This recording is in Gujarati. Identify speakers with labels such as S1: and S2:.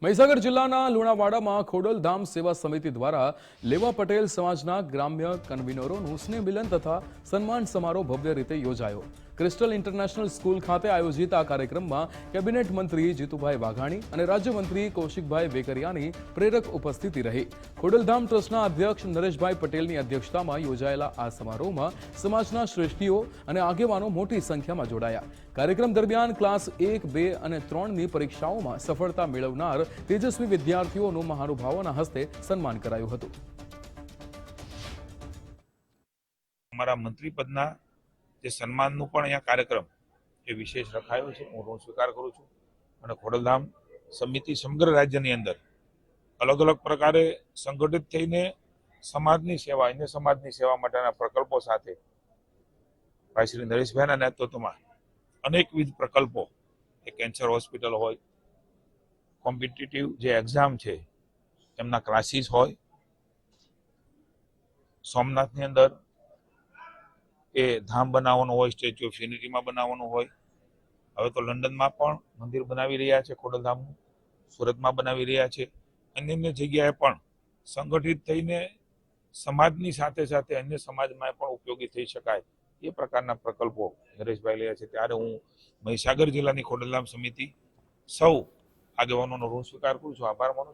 S1: મહીસાગર જિલ્લાના લુણાવાડામાં ખોડલધામ સેવા સમિતિ દ્વારા લેવા પટેલ સમાજના ગ્રામ્ય કન્વીનરોનું સ્નેહ મિલન તથા સન્માન સમારોહ ભવ્ય રીતે યોજાયો. ક્રિસ્ટલ ઇન્ટરનેશનલ સ્કૂલ ખાતે આયોજિત આ કાર્યક્રમમાં કેબિનેટ મંત્રી જીતુભાઈ વાઘાણી અને રાજ્યમંત્રી કૌશિકભાઈ વેકરિયાની પ્રેરક ઉપસ્થિતિ રહી. ખોડલધામ ટ્રસ્ટના અધ્યક્ષ નરેશભાઈ પટેલની અધ્યક્ષતામાં યોજાયેલા આ સમારોહમાં સમાજના શ્રેષ્ઠીઓ અને આગેવાનો મોટી સંખ્યામાં જોડાયા. કાર્યક્રમ દરમિયાન ક્લાસ 1, 2 અને 3ની પરીક્ષાઓમાં સફળતા મેળવનાર તેજસ્વી વિદ્યાર્થીઓનું મહાનુભાવોના હસ્તે સન્માન કરાયું હતું.
S2: અમારા મંત્રી પદના જે સન્માનનું પણ અહીંયા કાર્યક્રમ એ વિશેષ રખાયો છે. હું ઋણ સ્વીકાર કરું છું અને ખોડલધામ સમિતિ સમગ્ર રાજ્યની અંદર અલગ અલગ પ્રકારે સંગઠિત થઈને સમાજની સેવા, અન્ય સમાજની સેવા માટેના પ્રકલ્પો સાથે ભાઈ શ્રી નરેશભાઈના નેતૃત્વમાં અનેકવિધ પ્રકલ્પો, એ કેન્સર હોસ્પિટલ હોય, કોમ્પિટિટિવ જે એક્ઝામ છે એમના ક્લાસીસ હોય, સોમનાથની અંદર એ ધામ બનાવવાનું હોય, સ્ટેચ્યુ ઓફ યુનિટીમાં બનાવવાનું હોય, હવે તો લંડનમાં પણ મંદિર બનાવી રહ્યા છે ખોડલધામનું, સુરતમાં બનાવી રહ્યા છે, અન્ય જગ્યાએ પણ સંગઠિત થઈને સમાજની સાથે સાથે અન્ય સમાજમાં પણ ઉપયોગી થઈ શકાય એ પ્રકારના પ્રકલ્પો નરેશભાઈ રહ્યા છે. ત્યારે હું મહીસાગર જિલ્લાની ખોડલધામ સમિતિ સૌ આગેવાનોનો ઋણ સ્વીકાર કરું છું, આભાર માનું છું.